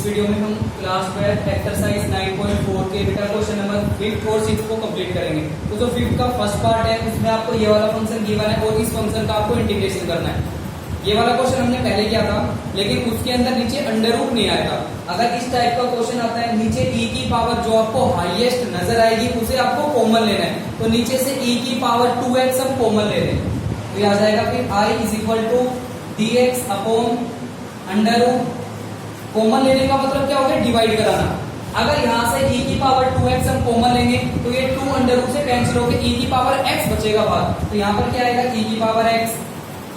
Video में हम class 12 exercise 9.4 के बेटा क्वेश्चन नंबर 5 और 6 को कंप्लीट करेंगे। तो जो 5 का फर्स्ट पार्ट है उसमें आपको ये वाला फंक्शन गिवन है और इस फंक्शन का आपको इंटीग्रेशन करना है। ये वाला क्वेश्चन हमने पहले किया था, लेकिन उसके अंदर नीचे अंडर रूट नहीं आया था। अगर इस टाइप का क्वेश्चन आता है, नीचे e की पावर जो आपको हाईएस्ट नजर आएगी उसे आपको कॉमन लेना है। तो नीचे से e की पावर 2x हम कॉमन ले रहे हैं, तो ये आ जाएगा फिर i is equal to dx upon under root. Common लेने का मतलब क्या हो गया, डिवाइड कराना। अगर यहाँ से e की पावर 2x हम कॉमन लेंगे तो ये 2 अंडर रूट से कैंसिल होकर e की पावर x बचेगा बाहर। तो यहाँ पर क्या आएगा, e की पावर x,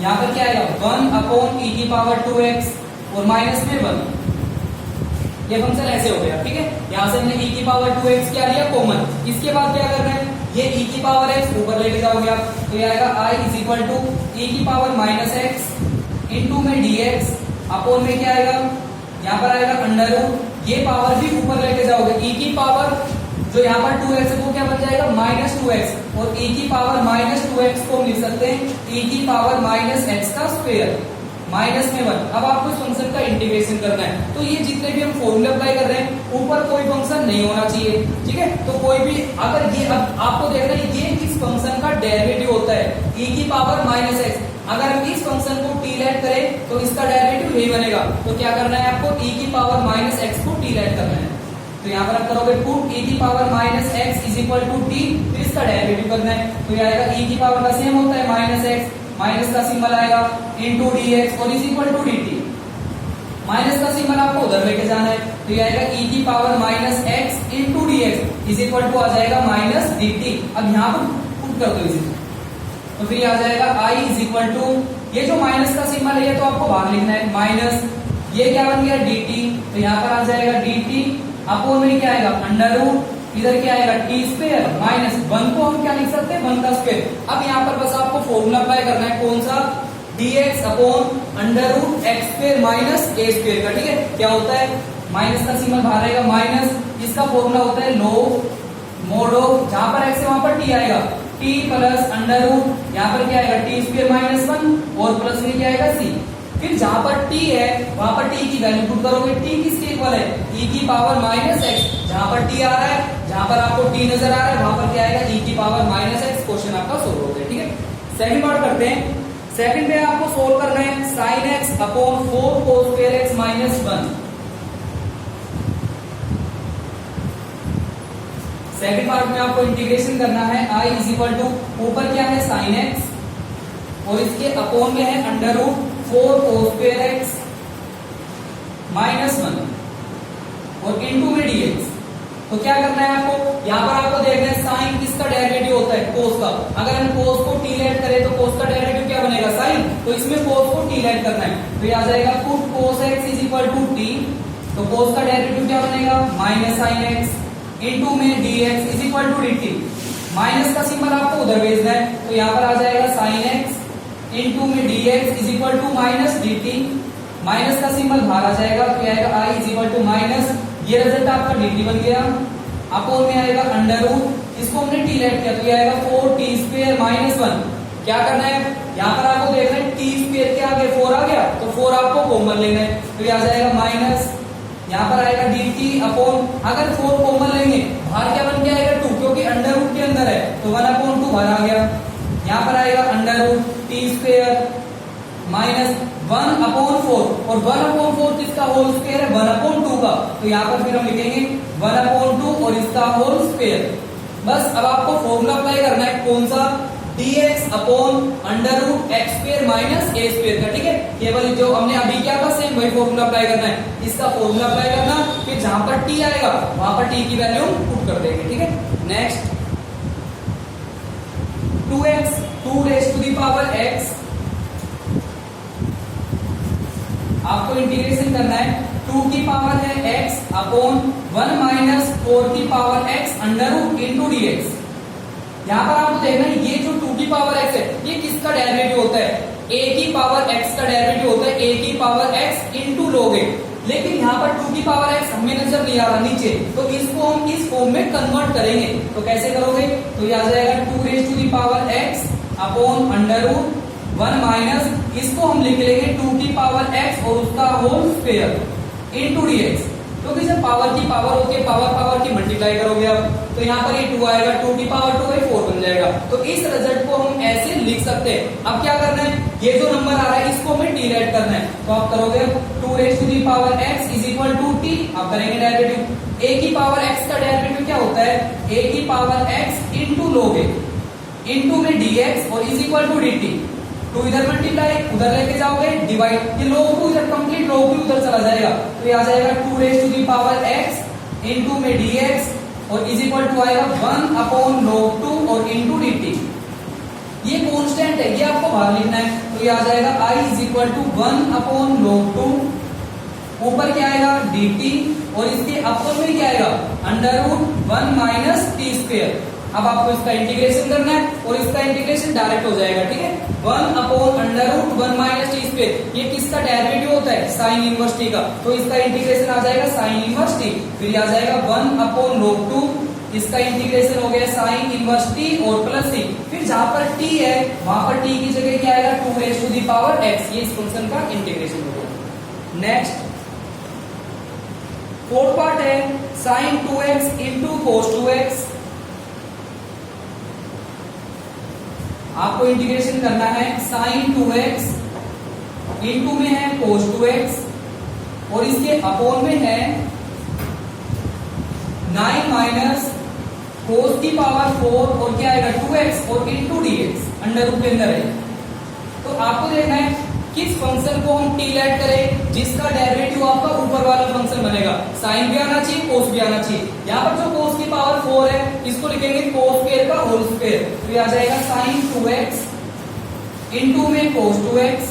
यहाँ पर क्या आएगा 1 अपॉन e की पावर 2x और माइनस में 1। ये फंक्शन ऐसे हो गया, ठीक है। यहाँ से हमने e की पावर 2x क्या लिया कॉमन। इसके बाद क्या करना है, ये e की पावर x ऊपर लेके जाओगे आप, तो ये आएगा i is equal to e की पावर माइनस x इंटू में dx अपॉन में क्या आएगा, यहाँ पर आएगा अंडर रूट। ये पावर भी ऊपर लेके जाओगे, e की पावर जो यहाँ पर 2x है वो क्या बन जाएगा माइनस 2x और e की पावर माइनस 2x को लिख सकते हैं e की पावर माइनस x का स्क्वायर माइनस में 1। अब आपको इस फंक्शन का इंटीग्रेशन करना है। तो ये जितने भी हम फॉर्मूले अप्लाई कर रहे हैं ऊपर कोई फंक्शन नहीं होना चाहिए, ठीक है। तो कोई भी अगर ये अब आपको देखना है ये किस फंक्शन का डेरिवेटिव होता है, e की पावर माइनस x। अगर हम इस फंक्शन को t लेट करें तो इसका डेरिवेटिव यही बनेगा। तो क्या करना है आपको, e की पावर माइनस x को t लेट करना है। तो यहाँ पर आप करोगे पुट e की power minus x is equal to t, फिर इसका डेरिवेटिव करना है। तो ये आएगा e की पावर का सेम होता है माइनस x, माइनस का सिंबल आएगा इंटू dx और is equal to dt। Minus का सिंबल आपको उधर लेके जाना है, तो ये आएगा e की power minus x into dx is equal to आ जाएगा माइनस dt। अब यहाँ पर पुट कर दो इसे, तो फिर आ जाएगा i इज इक्वल टू, ये जो माइनस का सिंबल है ये तो आपको बाहर लिखना है माइनस, ये क्या बन गया dt। तो यहाँ पर आ जाएगा dt अपॉन में क्या आएगा अंडर रूट, इधर क्या आएगा टी स्क्वायर माइनस 1 को हम क्या लिख सकते हैं 1 का स्क्वायर। अब यहाँ पर बस आपको फॉर्मूला अप्लाई करना है, कौन सा, dx upon under root x square minus a square का, ठीक है। क्या होता है, माइनस का सिंबल बाहर आएगा माइनस, इसका फॉर्मूला होता है log mod ऑफ, जहां पर x है वहां पर t आएगा, t प्लस अंडर रूट, यहाँ पर क्या आएगा टी स्क्वायर माइनस 1 और प्लस में क्या आएगा c। फिर जहां पर t है वहां पर t की वैल्यू पुट करोगे, t किसके इक्वल है, e की पावर माइनस x। जहां पर t आ रहा है, जहां पर आपको t नजर आ रहा है वहां पर क्या आएगा e की पावर माइनस x। क्वेश्चन आपका सोल्व हो गया, ठीक है। सेकंड पार्ट करते हैं। सेकंड में आपको सोल्व करना है sin x upon 4 cos square x minus 1। Second part में आपको इंटीग्रेशन करना है, i इज इक्वल टू ऊपर क्या है sin x और इसके अपॉन में है under root 4 cos square x minus 1 और इनटू में dx। तो क्या करना है आपको, यहाँ पर आपको देखना है साइन किसका डेरिवेटिव होता है, cos का। अगर हम cos को t लेट करें तो cos का डेरिवेटिव क्या बनेगा साइन, तो इसमें cos को t लेट करना है। तो ये आ जाएगा put cos x is equal to t, तो cos का डेरिवेटिव क्या बनेगा माइनस साइन x इनटू में dx is equal to dt। Minus का सिंबल आपको उधर भेजना है, तो यहाँ पर आ जाएगा साइन x इंटू में dx is equal to minus dt। Minus का सिंबल बाहर आ जाएगा, तो आएगा i is equal to minus, ये रिजल्ट आपका dt बन गया। अपॉन में आएगा अंडर रूट, इसको हमने t लेट किया तो ये आएगा 4t स्क्वायर माइनस 1। क्या करना है, यहाँ पर आपको देखना है t स्क्वायर के आगे 4 आ गया तो 4 आपको कॉमन लेना है, तो ये आ जाएगा माइनस, यहाँ पर आएगा dt अपॉन, अगर 4 कॉमन लेंगे बाहर क्या बन के आएगा 2, क्योंकि अंडर रूट के अंदर है तो 1 अपॉन 2 बाहर आ गया। यहाँ पर आएगा under root t square minus 1 upon 4 और 1 अपॉन 4 किसका होल स्क्वायर है 1 अपॉन 2 का, तो यहाँ पर फिर हम लिखेंगे 1 अपॉन 2 और इसका होल स्क्वायर। बस अब आपको फॉर्मूला अप्लाई करना है, कौन सा, dx upon under root x square minus a square का, ठीक है। केवल जो हमने अभी क्या था सेम वही फॉर्मूला अप्लाई करना है, इसका फॉर्मूला अप्लाई करना, फिर जहां पर t आएगा वहां पर t की वैल्यू पुट कर देंगे, ठीक है। Next 2x 2 raise to the power x, आपको इंटीग्रेशन करना है, 2 की पावर है x अपॉन 1 माइनस 4 की power x under root into dx। यहाँ पर आपको देखना है ये जो 2 की पावर x है ये किसका डेरिवेटिव होता है, a की पावर x का डेरिवेटिव होता है a की power x into log a। लेकिन यहाँ पर 2 की पावर x हमें नजर नहीं आ रहा नीचे, तो इसको हम इस फॉर्म में कन्वर्ट करेंगे। तो कैसे करोगे, तो ये आ जाएगा 2 raise to the power x upon under root 1 minus, इसको हम लिख लेंगे 2 की पावर x और उसका होल स्क्वायर इंटू dx। क्योंकि जब पावर की पावर होती है, पावर की मल्टीप्लाई करोगे आप, तो यहाँ पर ये 2 आएगा, 2 की पावर 2 है 4 बन जाएगा। तो इस रिजल्ट को हम ऐसे लिख सकते हैं। अब क्या करना है, ये जो नंबर आ रहा है इसको हमें डिवाइड करना है, तो आप करोगे 2 raise to the power x is equal to t, आप करेंगे डेरिवेटिव। a की पावर x का डेरिवेटिव क्या होता है, a की power x into log e into में dx और इज इक्वल टू dt। 2 इधर मल्टीप्लाई, उधर लेके जाओगे डिवाइड, ये log 2 इधर कंप्लीट log 2 उधर चला जाएगा, तो ये आ जाएगा 2 raise to the power x into में dx और इज इक्वल टू आएगा 1 अपॉन log 2 और इंटू dt। ये कांस्टेंट है, ये आपको बाहर लिखना है, तो ये आ जाएगा i is equal to 1 upon log 2, ऊपर क्या आएगा dt और इसके अपर में क्या आएगा under root 1 minus t square. अब आपको इसका इंटीग्रेशन करना है और इसका इंटीग्रेशन डायरेक्ट हो जाएगा, ठीक है। 1 upon under root 1 minus t square, ये किसका डेरिवेटिव होता है, साइन इनवर्स टी का, तो इसका इंटीग्रेशन आ जाएगा साइन इनवर्स टी, फिर आ जाएगा 1 अपॉन log 2, इसका इंटीग्रेशन हो गया साइन इनवर्स टी और प्लस सी, फिर जहां पर t है वहां पर t की जगह क्या आएगा 2 raise to the power x, ये इस फंक्शन का इंटीग्रेशन हो गया। नेक्स्ट फोर्थ पार्ट है sin 2x into cos 2x। आपको इंटीग्रेशन करना है sin 2x इंटू में है cos 2x और इसके अपोन में है 9 माइनस cos की पावर 4 और क्या आएगा 2x और इंटू dx, अंडर रूट के अंदर है। तो आपको देखना है किस फंक्शन को हम t लेट करें जिसका डेरिवेटिव आपका ऊपर वाला फंक्शन बनेगा, साइन भी आना चाहिए cos भी आना चाहिए। यहाँ पर जो cos की पावर 4 है इसको लिखेंगे cos स्क्वायर का होल स्क्वायर, तो ये आ जाएगा sin 2x इंटू में cos 2x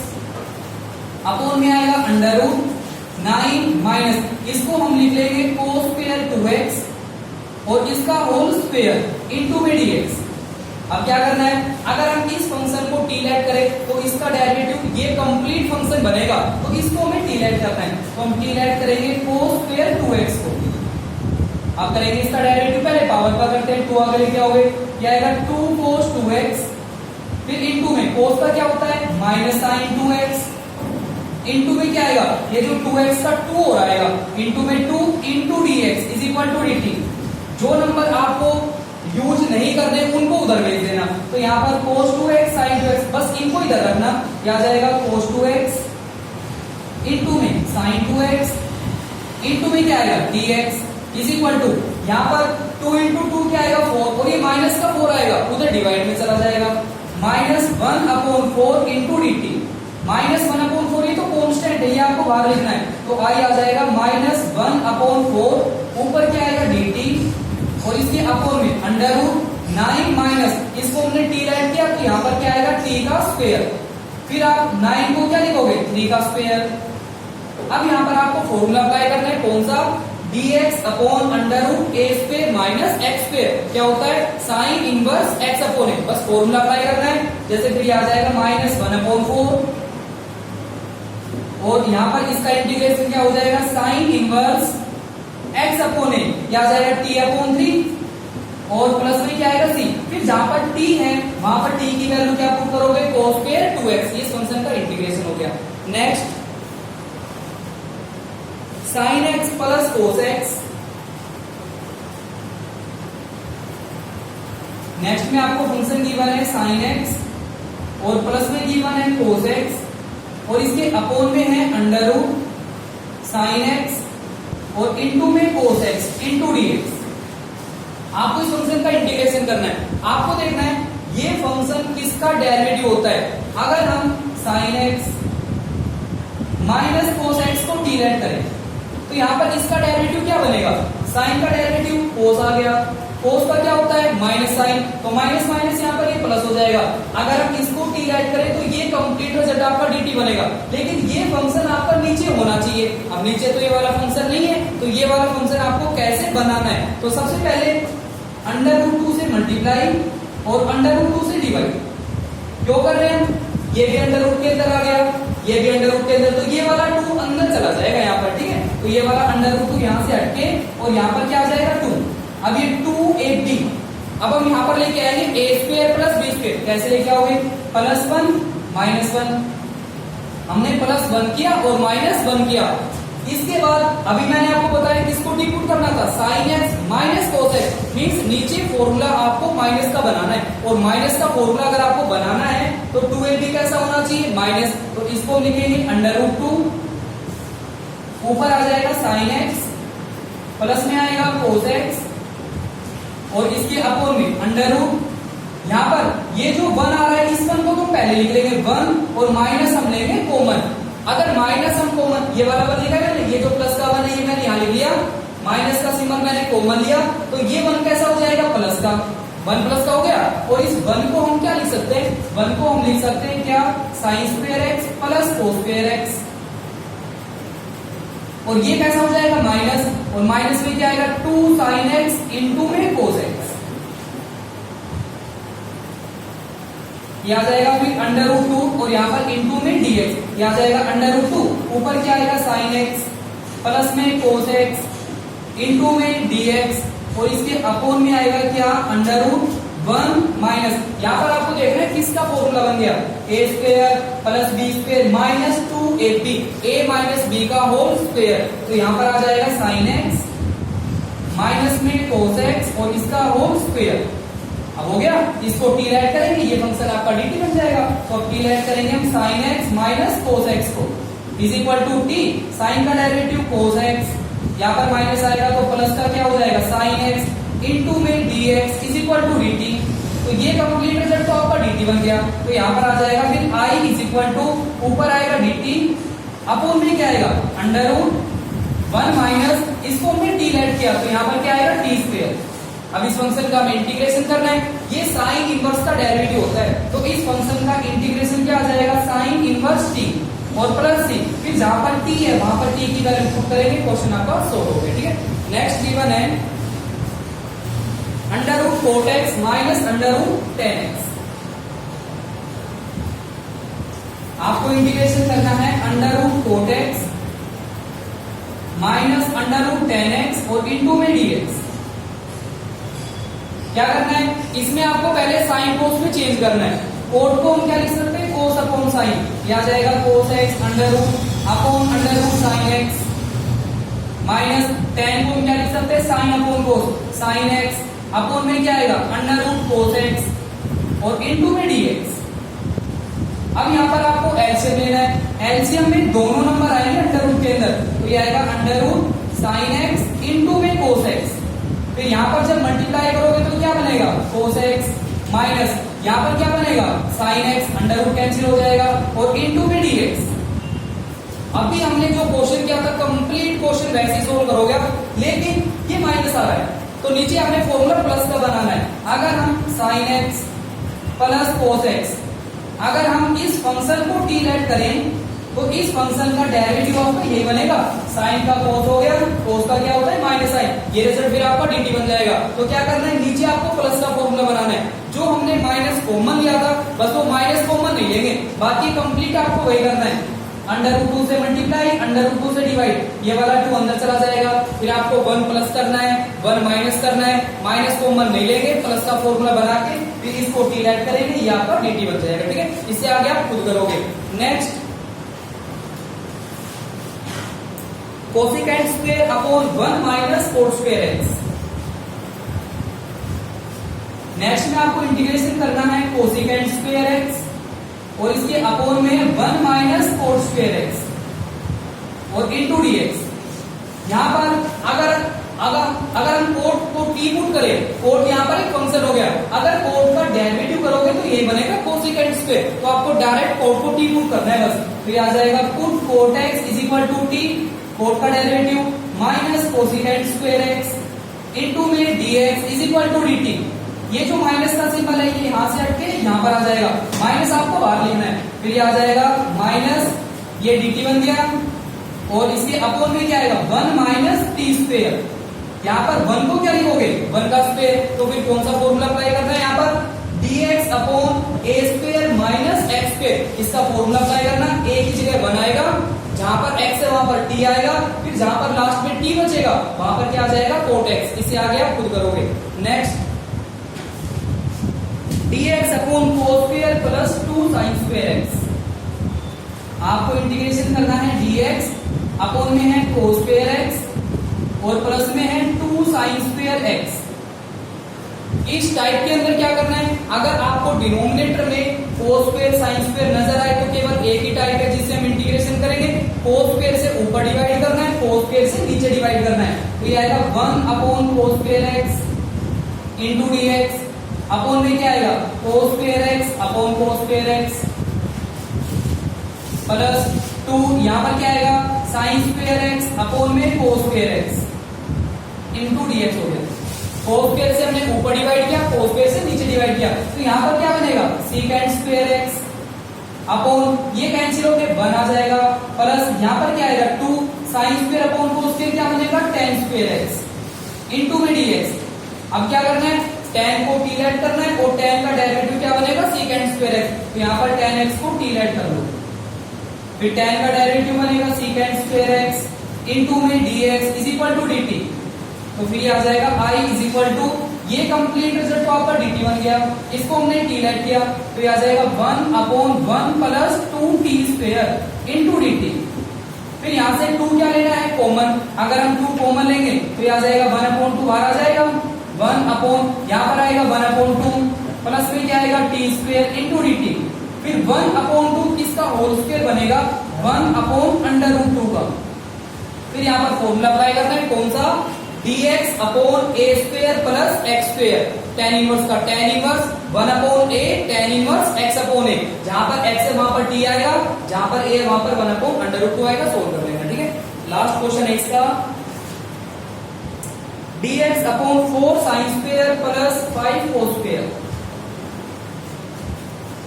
अपोन में आएगा अंडर रूट 9 माइनस, इसको हम लिख लेंगे cos स्क्वायर 2x और इसका होल स्क्वायर इंटू में dx। अब क्या करना है, अगर हम इस फंक्शन को t लेट करें तो इसका डेरिवेटिव ये कंप्लीट फंक्शन बनेगा, तो इसको हमें t लेट करना है, तो हम t लेट करेंगे cos स्क्वायर 2x को। अब करेंगे इसका डेरिवेटिव, पहले पावर का करते हैं, 2 आगे लेके आओगे, क्या आएगा 2 cos 2x, फिर इंटू में cos का क्या होता है माइनस sin 2x, इंटू में क्या आएगा ये जो 2x का 2 हो आएगा, इंटू में 2 into dx is equal to dt। जो नंबर आपको यूज नहीं करने उनको उधर भेज देना, तो यहाँ पर cos 2x sin 2x बस इनको इधर रखना, क्या आ जाएगा cos 2x इंटू में sin 2x इंटू में क्या आएगा dx इज इक्वल टू, यहाँ पर 2 इंटू 2 क्या आएगा 4 और ये माइनस का 4 आएगा उधर डिवाइड में चला जाएगा, minus 1 upon 4 into dt, minus 1 upon 4 ये तो कांस्टेंट है, ये आपको बाहर लिखना है, तो i आ जाएगा माइनस 1 अपॉन 4, ऊपर क्या आएगा dt और इसके अपोन में अंडर रूट 9 माइनस, इसको हमने t लेट किया तो यहाँ पर क्या आएगा t का स्क्वायर, फिर आप 9 को क्या लिखोगे 3 का स्क्वायर। अब यहाँ पर आपको फॉर्मूला अप्लाई करना है, कौन सा, dx upon under root a square minus x square, क्या होता है sine inverse x upon a, बस फॉर्मूला अप्लाई करना है। जैसे फिर आ जाएगा माइनस 1 अपॉन 4 और यहाँ पर इसका इंटीग्रेशन क्या हो जाएगा sign inverse x upon a, क्या आ जाएगा t अपॉन 3 और प्लस में क्या आएगा c, फिर जहां पर t है वहां पर t की वैल्यू क्या पुट करोगे cos स्क्वायर 2x, ये फंक्शन का इंटीग्रेशन हो गया। Next sin x plus cos x, next में आपको फंक्शन गिवन है sin x और प्लस में गिवन है cos x और इसके अपोन में है अंडर रूट sin x और इंटू में cos x इंटू dx। आपको इस फंक्शन का इंटीग्रेशन करना है, आपको देखना है ये फंक्शन किसका डेरिवेटिव होता है। अगर हम sin x minus cos x को t लेट करें तो यहाँ पर इसका डेरिवेटिव क्या बनेगा, sin का डेरिवेटिव cos आ गया, cos का क्या होता है माइनस sin, तो माइनस माइनस यहाँ पर ये प्लस हो जाएगा। अगर हम इसको t लेट करें तो ये कंप्लीट रिजल्ट आपका dt बनेगा, लेकिन ये फंक्शन आपका नीचे होना चाहिए। अब नीचे तो ये वाला फंक्शन नहीं है, तो ये वाला फंक्शन आपको कैसे बनाना है, तो सबसे पहले अंडर रूट 2 से मल्टीप्लाई और अंडर रूट 2 से डिवाइड। क्यों कर रहे हैं, ये भी अंडर रूट के अंदर आ गया, ये भी अंडर रूट के अंदर, तो ये वाला 2 अंदर चला जाएगा यहाँ पर, ठीक है। तो ये वाला अंडर रूट 2 यहाँ से हटके और यहाँ पर क्या आ जाएगा 2, अब ये 2ab, अब हम यहाँ पर लेके आएंगे a square plus b square, कैसे लेके आओगे +1 -1, हमने +1 किया और -1 किया, इसके बाद अभी मैंने आपको बताया किसको टी पुट करना था, sign x minus cos x, means नीचे फॉर्मूला आपको माइनस का बनाना है, और माइनस का फॉर्मूला अगर आपको बनाना है तो 2ab कैसा होना चाहिए, माइनस, तो इसको लिखेंगे √2, ऊपर आ जाएगा साइन एक्स, प्लस में आएगा कोस एक्स, और इसके अपोन में √ यहाँ पर ये जो 1 आ रहा है इस 1 को तुम पहले लिख लेंगे 1, और माइनस हम लेंगे कॉमन। अगर माइनस हम कॉमन, ये वाला 1 लिखा है ना, ये जो प्लस का 1 है ये मैंने यहाँ लिख लिया, माइनस का सिंबल मैंने कॉमन लिया, तो ये 1 कैसा हो जाएगा, प्लस का, 1 प्लस का हो गया। और इस 1 को हम क्या लिख सकते हैं, 1 को हम लिख सकते हैं क्या, sine square x plus cos square x, और ये कैसा हो जाएगा, माइनस, और माइनस में क्या आएगा, 2 साइन एक्स इंटू में कोस एक्स, ये आ जाएगा फिर √2, और यहाँ पर इंटू में dx, ये आ जाएगा √2, ऊपर क्या आएगा साइन एक्स प्लस में कोस एक्स इंटू में dx, और इसके अपोन में आएगा क्या, √1 माइनस, यहाँ पर आपको देखना है किसका फॉर्मूला बन गया, a² plus b² minus 2ab, a minus b का होल स्क्वायर, तो यहाँ पर आ जाएगा साइन एक्स माइनस में कोस एक्स और इसका होल स्क्वायर। अब हो गया, इसको टी ऐड करेंगे, ये फंक्शन आपका dt बन जाएगा, तो अब टी ऐड करेंगे हम sine x minus cos x को, is equal to t, sine का डेरिवेटिव कोस एक्स, यहाँ पर माइनस आएगा तो प्लस का क्या हो जाएगा, साइन एक्स इंटू में dx is equal to dt, तो ये कंप्लीट रिजल्ट तो आपका dt बन गया, तो यहाँ पर आ जाएगा फिर i इज इक्वल टू, ऊपर आएगा dt, अपोन में क्या आएगा, √1 माइनस, इसको हमने टी ऐड किया तो यहाँ पर क्या आएगा, t²। अब इस फंक्शन का हमें इंटीग्रेशन करना है, ये साइन इनवर्स का डेरिवेटिव होता है, तो इस फंक्शन का इंटीग्रेशन क्या आ जाएगा, साइन इनवर्स t और प्लस c, फिर जहां पर t है वहां पर t की वैल्यू पुट करेंगे, क्वेश्चन आपका सॉल्व हो गया। ठीक है, नेक्स्ट गिवन है √4x माइनस √10x, आपको इंटीग्रेशन करना है √4x माइनस √10x और इंटू में dx। क्या करना है, इसमें आपको पहले साइन कोस में चेंज करना है, कोड को हम क्या लिख सकते हैं, कोस अपॉन साइन, यह आ जाएगा cos x upon √sign x, minus 10 को हम क्या लिख सकते हैं, साइन अपॉन कोस, साइन एक्स, अपॉन में क्या आएगा, √कोस एक्स और इंटू में dx। अब यहाँ पर आपको एलसीएम लेना है, एलसीएम में दोनों नंबर आएंगे √ के अंदर, तो ये आएगा √साइन एक्स इंटू में कोस एक्स, फिर यहाँ पर जब मल्टीप्लाई करोगे तो क्या बनेगा, कोस एक्स, माइनस यहाँ पर क्या बनेगा, साइन एक्स, √ कैंसिल हो जाएगा और इंटू में dx। अभी हमने जो क्वेश्चन किया था कंप्लीट क्वेश्चन वैसे ही सोल्व करोगे, लेकिन ये माइनस आ रहा है तो नीचे हमें फॉर्मूला प्लस का बनाना है। अगर हम sine x plus cos x, अगर हम इस फंक्शन को टी ऐड करें तो इस फंक्शन का डेरिवेटिव आपका यही बनेगा, साइन का कोस हो गया, कोस का क्या होता है माइनस साइन, ये रिजल्ट फिर आपका dt बन जाएगा। तो क्या करना है, नीचे आपको प्लस का फॉर्मूला बनाना है, जो हमने माइनस कॉमन लिया था बस वो माइनस कॉमन नहीं लेंगे, बाकी कंप्लीट आपको वही करना है, √2 से मल्टीप्लाई, √2 से डिवाइड, ये वाला 2 अंदर चला जाएगा, फिर आपको 1 प्लस करना है, 1 माइनस करना है, माइनस कॉमन नहीं लेंगे, प्लस का फॉर्मूला बना के फिर इसको टी ऐड करेंगे, ये आपका dt बन जाएगा। ठीक है, इससे आगे आप खुद करोगे। Next, cosecant square upon 1 minus cot square x. Next में आपको इंटीग्रेशन करना है कोसिकेंट स्क्वायर एक्स और इसके अपोन में 1 माइनस कोट स्क्वायर एक्स और इंटू dx। यहां पर अगर हम कोट को टी पुट करें, कोट यहाँ पर एक फंक्शन हो गया, अगर कोट का डेरिवेटिव करोगे तो यही बनेगा कोसिकेंट स्क्वायर, तो आपको डायरेक्ट कोट को टी पुट करना है बस, फिर आ जाएगा put cot x is equal to t, cot का derivative minus cosecant square x into में dx is equal to dt। ये जो माइनस का सिंबल है ये यहां से हटके यहां पर आ जाएगा, माइनस आपको बाहर लिखना है, फिर ये आ जाएगा माइनस, ये dt बन गया और इसके अपोन में क्या आएगा 1 माइनस टी स्क्वायर। यहाँ पर 1 को क्या लिखोगे 1 का स्क्वायर, तो फिर कौन सा फॉर्मूला अप्लाई करना है, यहाँ पर dx upon a square minus x square, इसका फॉर्मूला अप्लाई करना, a की जगह 1 आएगा, जहां पर x है वहां पर t आएगा, फिर जहां पर लास्ट में t बचेगा वहां पर क्या आ जाएगा कोट x। इससे आगे आप खुद करोगे। Next, dx upon cos square plus 2 sine square x, आपको इंटीग्रेशन करना है dx, अपोन में है और प्लस में है 2 साइन स्क्वायर एक्स। इस टाइप के अंदर क्या करना है, अगर आपको डिनोमिनेटर में कोस स्क्वायर साइन स्क्वायर नजर आए तो केवल एक ही टाइप है जिससे हम इंटीग्रेशन करेंगे। कोस स्क्वायर से ऊपर डिवाइड करना है, कोस स्क्वायर से नीचे डिवाइड करना है। तो ये आएगा 1 upon cos square x into d x. Upon में क्या आएगा, cos square x upon cos square x plus 2 यहां पर क्या आएगा, साइन स्क्वायर एक्स अपॉन में cos square x into d x हो गया। कोस स्क्वायर से हमने ऊपर डिवाइड किया, कोस स्क्वायर से नीचे डिवाइड किया, तो यहां पर क्या बनेगा, सीकेंड स्क्वायर एक्स अपॉन ये कैंसिल होके 1 आ जाएगा प्लस यहां पर क्या आएगा 2 sine square upon cos square क्या बनेगा tan स्क्वायर एक्स इंटू में dx। अब क्या करना है, tan को t लेट करना है और tan का डेरिवेटिव क्या बनेगा सीकेंड स्क्वायर एक्स। तो यहां पर tan x को t लेट कर लो, फिर tan का डेरिवेटिव बनेगा सीकेंड स्क्वायर एक्स इंटू में dx is equal to dt। तो फिर ये आ जाएगा i इज इक्वल टू, ये कंप्लीट रिजल्ट तो आपका dt बन गया, इसको हमने t लेट किया तो ये आ जाएगा 1 upon 1 plus 2t square into dt। फिर यहां से 2 क्या लेना है कॉमन, अगर हम 2 कॉमन लेंगे तो ये आ जाएगा 1 अपॉन 2 बाहर आ जाएगा, 1 अपॉन यहां पर आएगा 1 अपॉन 2 प्लस में क्या आएगा t स्क्वायर इंटू dt। फिर 1 अपॉन 2 किसका होल स्क्वायर बनेगा, 1 अपॉन अंडर रूट 2 का। फिर यहां पर फॉर्मूला अप्लाई करना है, कौन सा, dx upon a square plus x square, tan inverse का tan inverse 1 upon a tan inverse x upon a। जहां पर x है वहां पर t आएगा, जहां पर a है वहां पर 1 अपॉन अंडर रूट 2 आएगा। सोल्व कर लेना, ठीक है। लास्ट क्वेश्चन x का, dx upon 4 sin square plus 5 cos square.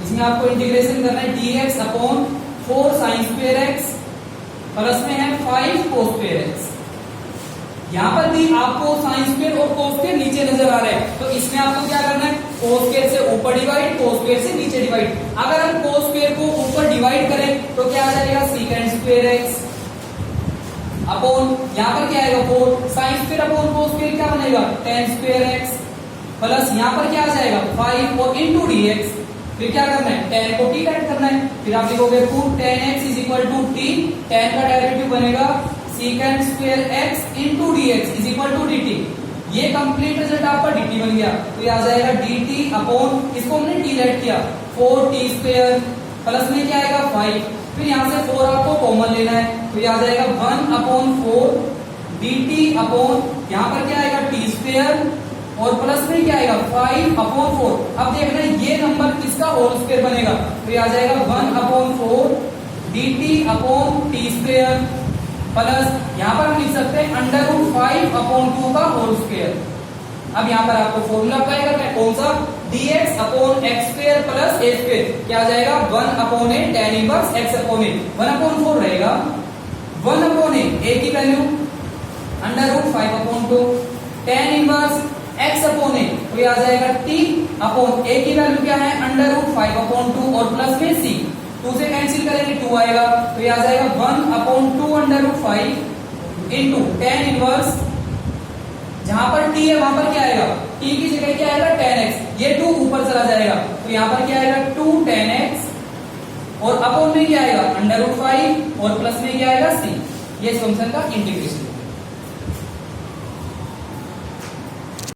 इसमें आपको इंटीग्रेशन करना है, dx upon 4 sin square x plus में है 5 cos स्क्वायर x। यहां पर भी आपको साइन स्क्वायर और कोस स्क्वायर नीचे नजर आ रहे हैं, तो इसमें आपको क्या करना है, कोस स्क्वायर से ऊपर डिवाइड, कोस स्क्वायर से नीचे डिवाइड। अगर हम कोस स्क्वायर को ऊपर डिवाइड करें तो क्या आ जाएगा, सीकेंड स्क्वायर एक्स अपॉन यहां पर क्या आएगा 4 sine square upon cos square क्या बनेगा tan स्क्वायर एक्स प्लस यहां पर क्या आ जाएगा 5 और इंटू dx। फिर क्या करना है, tan को t लेट करना है, फिर आप लिखोगे 2 tan x is equal to t, tan का डेरिवेटिव बनेगा secant square x into dx is equal to dt। ये कंप्लीट रिजल्ट आपका dt बन गया, तो ये आ जाएगा dt अपॉन, इसको हमने t लेट किया 4t स्क्वायर प्लस में क्या आएगा 5। फिर यहाँ से 4 आपको कॉमन लेना है, तो ये आ जाएगा 1 अपॉन 4 dt अपॉन यहाँ पर क्या आएगा t स्क्वायर और प्लस में क्या आएगा 5 अपॉन 4। अब देखना है ये नंबर किसका होल स्क्वायर बनेगा, तो ये आ जाएगा 1 upon 4 dt upon t square plus यहां पर हम लिख सकते हैं अंडर रूट 5 अपॉन 2 का होल स्क्वायर। अब यहां पर आपको फॉर्मूला अप्लाई करना है, कौन सा, dx upon x square plus a square क्या आ जाएगा 1 upon a tan inverse x upon a 1 upon 4 रहेगा 1 अपॉन a की value under root 5 upon 2 tan inverse x upon a, तो ये आ जाएगा t अपॉन a की वैल्यू क्या है अंडर रूट 5 अपॉन 2 और प्लस में c, 2 से कैंसिल करेंगे 2 आएगा, तो ये आ जाएगा 1 upon 2 under root 5 into tan inverse जहां पर t है वहां पर क्या आएगा, t की जगह क्या आएगा tan x, ये 2 ऊपर चला जाएगा तो यहां पर क्या आएगा 2 tan x और अपॉन में क्या आएगा अंडर रूट 5 और प्लस में क्या आएगा c। ये इस फंक्शन का इंटीग्रेशन।